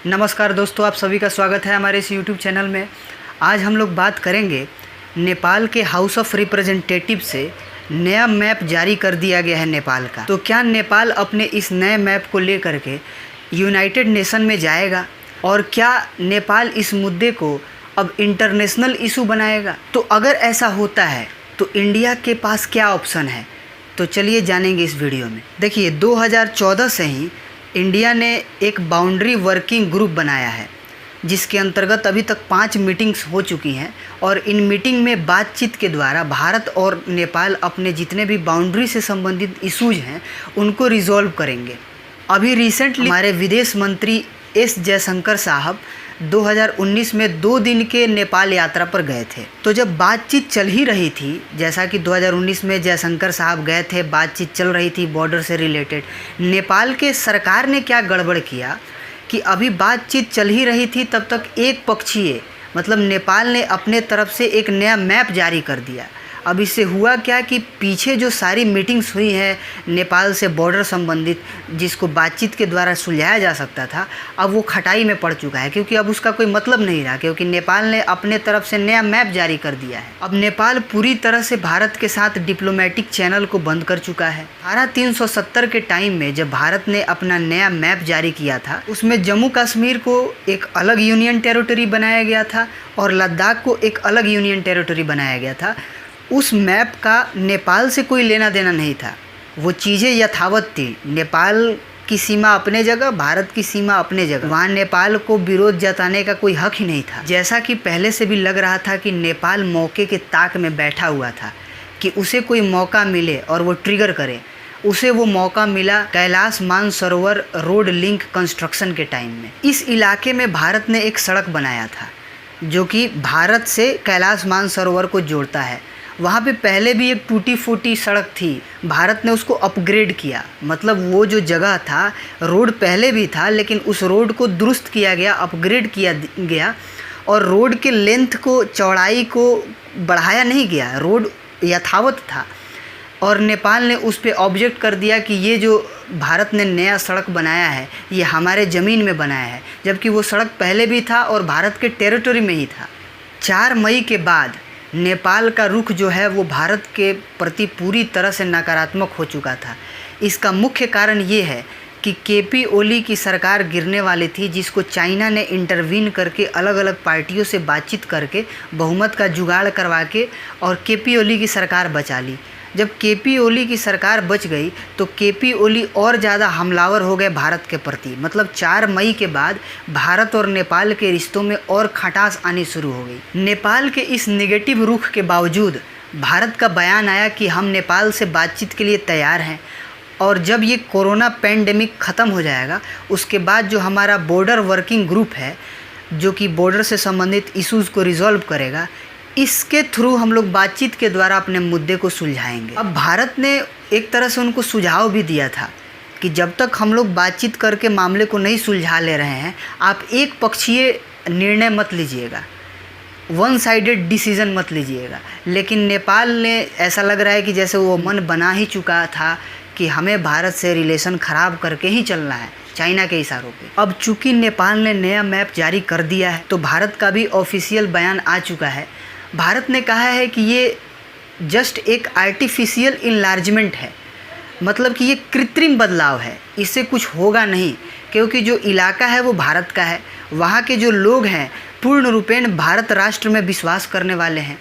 नमस्कार दोस्तों, आप सभी का स्वागत है हमारे इस YouTube चैनल में। आज हम लोग बात करेंगे नेपाल के हाउस ऑफ रिप्रेजेंटेटिव से नया मैप जारी कर दिया गया है नेपाल का। तो क्या नेपाल अपने इस नए मैप को लेकर के यूनाइटेड नेशन में जाएगा और क्या नेपाल इस मुद्दे को अब इंटरनेशनल इशू बनाएगा? तो अगर ऐसा होता है तो इंडिया के पास क्या ऑप्शन है, तो चलिए जानेंगे इस वीडियो में। देखिए, 2014 से ही इंडिया ने एक बाउंड्री वर्किंग ग्रुप बनाया है, जिसके अंतर्गत अभी तक 5 मीटिंग्स हो चुकी हैं और इन मीटिंग में बातचीत के द्वारा भारत और नेपाल अपने जितने भी बाउंड्री से संबंधित इश्यूज हैं उनको रिजॉल्व करेंगे। अभी रिसेंटली हमारे विदेश मंत्री एस जयशंकर साहब 2019 में 2 दिन के नेपाल यात्रा पर गए थे। तो जब बातचीत चल ही रही थी, जैसा कि 2019 में जयशंकर साहब गए थे, बातचीत चल रही थी बॉर्डर से रिलेटेड, नेपाल के सरकार ने क्या गड़बड़ किया कि अभी बातचीत चल ही रही थी तब तक एक पक्षीय मतलब नेपाल ने अपने तरफ से एक नया मैप जारी कर दिया। अब इससे हुआ क्या कि पीछे जो सारी मीटिंग्स हुई हैं नेपाल से बॉर्डर संबंधित, जिसको बातचीत के द्वारा सुलझाया जा सकता था, अब वो खटाई में पड़ चुका है, क्योंकि अब उसका कोई मतलब नहीं रहा, क्योंकि नेपाल ने अपने तरफ से नया मैप जारी कर दिया है। अब नेपाल पूरी तरह से भारत के साथ डिप्लोमेटिक चैनल को बंद कर चुका है। धारा 370 के टाइम में जब भारत ने अपना नया मैप जारी किया था, उसमें जम्मू कश्मीर को एक अलग यूनियन टेरिटरी बनाया गया था और लद्दाख को एक अलग यूनियन टेरिटरी बनाया गया था। उस मैप का नेपाल से कोई लेना देना नहीं था, वो चीज़ें यथावत थी। नेपाल की सीमा अपने जगह, भारत की सीमा अपने जगह, वहाँ नेपाल को विरोध जताने का कोई हक ही नहीं था। जैसा कि पहले से भी लग रहा था कि नेपाल मौके के ताक में बैठा हुआ था कि उसे कोई मौका मिले और वो ट्रिगर करे। उसे वो मौका मिला Kailash Mansarovar road link construction के टाइम में। इस इलाके में भारत ने एक सड़क बनाया था जो कि भारत से कैलाश मानसरोवर को जोड़ता है। वहाँ पे पहले भी एक टूटी फूटी सड़क थी, भारत ने उसको अपग्रेड किया। मतलब वो जो जगह था, रोड पहले भी था, लेकिन उस रोड को दुरुस्त किया गया, अपग्रेड किया गया और रोड के लेंथ को, चौड़ाई को बढ़ाया नहीं गया, रोड यथावत था। और नेपाल ने उस पे ऑब्जेक्ट कर दिया कि ये जो भारत ने नया सड़क बनाया है ये हमारे ज़मीन में बनाया है, जबकि वो सड़क पहले भी था और भारत के टेरिटरी में ही था। 4 मई के बाद नेपाल का रुख जो है वो भारत के प्रति पूरी तरह से नकारात्मक हो चुका था। इसका मुख्य कारण ये है कि केपी ओली की सरकार गिरने वाली थी, जिसको चाइना ने इंटरवीन करके अलग अलग पार्टियों से बातचीत करके बहुमत का जुगाड़ करवा के और केपी ओली की सरकार बचा ली। जब केपी ओली की सरकार बच गई तो केपी ओली और ज़्यादा हमलावर हो गए भारत के प्रति। मतलब 4 मई के बाद भारत और नेपाल के रिश्तों में और खटास आनी शुरू हो गई। नेपाल के इस नेगेटिव रुख के बावजूद भारत का बयान आया कि हम नेपाल से बातचीत के लिए तैयार हैं और जब ये कोरोना पैंडेमिक ख़त्म हो जाएगा उसके बाद जो हमारा बॉर्डर वर्किंग ग्रुप है, जो कि बॉर्डर से संबंधित इश्यूज़ को रिजॉल्व करेगा, इसके थ्रू हम लोग बातचीत के द्वारा अपने मुद्दे को सुलझाएंगे। अब भारत ने एक तरह से उनको सुझाव भी दिया था कि जब तक हम लोग बातचीत करके मामले को नहीं सुलझा ले रहे हैं, आप एक पक्षीय निर्णय मत लीजिएगा, वन साइडेड डिसीज़न मत लीजिएगा। लेकिन नेपाल ने, ऐसा लग रहा है कि जैसे वो मन बना ही चुका था कि हमें भारत से रिलेशन ख़राब करके ही चलना है, चाइना के इशारों पे। अब चूँकि नेपाल ने नया मैप जारी कर दिया है तो भारत का भी ऑफिशियल बयान आ चुका है। भारत ने कहा है कि ये जस्ट एक आर्टिफिशियल इनलार्जमेंट है, मतलब कि ये कृत्रिम बदलाव है, इससे कुछ होगा नहीं, क्योंकि जो इलाका है वो भारत का है, वहाँ के जो लोग हैं पूर्ण रूपेण भारत राष्ट्र में विश्वास करने वाले हैं।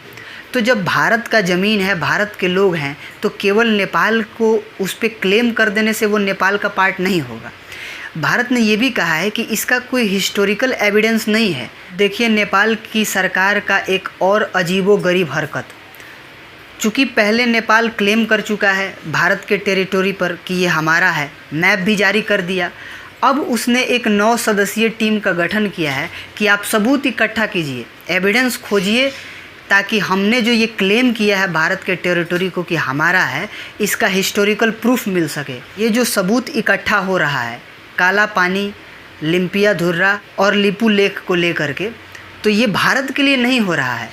तो जब भारत का ज़मीन है, भारत के लोग हैं, तो केवल नेपाल को उस पर क्लेम कर देने से वो नेपाल का पार्ट नहीं होगा। भारत ने ये भी कहा है कि इसका कोई हिस्टोरिकल एविडेंस नहीं है। देखिए, नेपाल की सरकार का एक और अजीबोगरीब हरकत, चूँकि पहले नेपाल क्लेम कर चुका है भारत के टेरिटरी पर कि ये हमारा है, मैप भी जारी कर दिया। अब उसने एक 9 सदस्यीय टीम का गठन किया है कि आप सबूत इकट्ठा कीजिए, एविडेंस खोजिए, ताकि हमने जो ये क्लेम किया है भारत के टेरिटरी को कि हमारा है, इसका हिस्टोरिकल प्रूफ मिल सके। ये जो सबूत इकट्ठा हो रहा है काला पानी, लिम्पिया धुर्रा और लिपू लेक को लेकर के, तो ये भारत के लिए नहीं हो रहा है,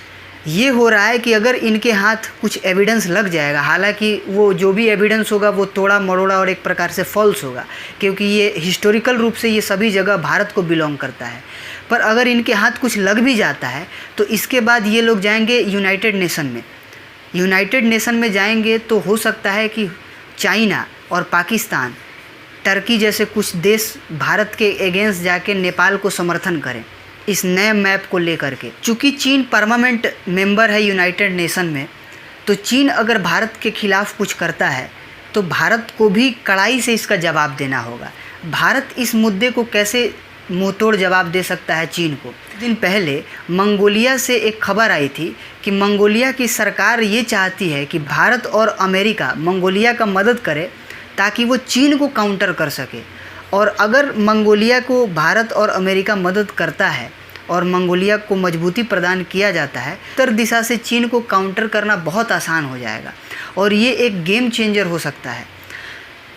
ये हो रहा है कि अगर इनके हाथ कुछ एविडेंस लग जाएगा, हालांकि वो जो भी एविडेंस होगा वो तोड़ा मरोड़ा और एक प्रकार से फॉल्स होगा, क्योंकि ये हिस्टोरिकल रूप से ये सभी जगह भारत को बिलोंग करता है। पर अगर इनके हाथ कुछ लग भी जाता है तो इसके बाद ये लोग जाएंगे यूनाइटेड नेशन में। यूनाइटेड नेशन में जाएंगे तो हो सकता है कि चाइना और पाकिस्तान, टर्की जैसे कुछ देश भारत के अगेंस्ट जाके नेपाल को समर्थन करें इस नए मैप को लेकर के। चूँकि चीन परमानेंट मेंबर है यूनाइटेड नेशन में, तो चीन अगर भारत के खिलाफ़ कुछ करता है तो भारत को भी कड़ाई से इसका जवाब देना होगा। भारत इस मुद्दे को कैसे मुंहतोड़ जवाब दे सकता है चीन को? दिन पहले मंगोलिया से एक खबर आई थी कि मंगोलिया की सरकार ये चाहती है कि भारत और अमेरिका मंगोलिया का मदद करे ताकि वो चीन को काउंटर कर सके। और अगर मंगोलिया को भारत और अमेरिका मदद करता है और मंगोलिया को मजबूती प्रदान किया जाता है, उत्तर दिशा से चीन को काउंटर करना बहुत आसान हो जाएगा और ये एक गेम चेंजर हो सकता है।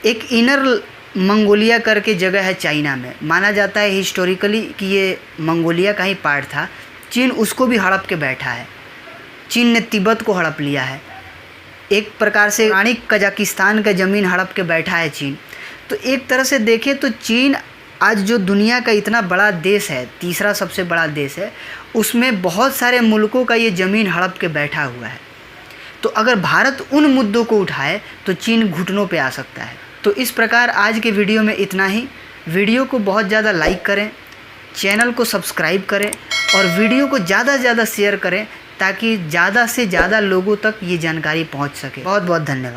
एक इनर मंगोलिया करके जगह है चाइना में, माना जाता है हिस्टोरिकली कि ये मंगोलिया का ही पार्ट था। चीन उसको भी हड़प के बैठा है। चीन ने तिब्बत को हड़प लिया है, एक प्रकार से रानी कजाकिस्तान का ज़मीन हड़प के बैठा है चीन। तो एक तरह से देखें तो चीन आज जो दुनिया का इतना बड़ा देश है, तीसरा सबसे बड़ा देश है, उसमें बहुत सारे मुल्कों का ये ज़मीन हड़प के बैठा हुआ है। तो अगर भारत उन मुद्दों को उठाए तो चीन घुटनों पे आ सकता है। तो इस प्रकार आज के वीडियो में इतना ही। वीडियो को बहुत ज़्यादा लाइक करें, चैनल को सब्सक्राइब करें और वीडियो को ज़्यादा से ज़्यादा शेयर करें ताकि ज़्यादा से ज़्यादा लोगों तक ये जानकारी पहुंच सके। बहुत बहुत धन्यवाद।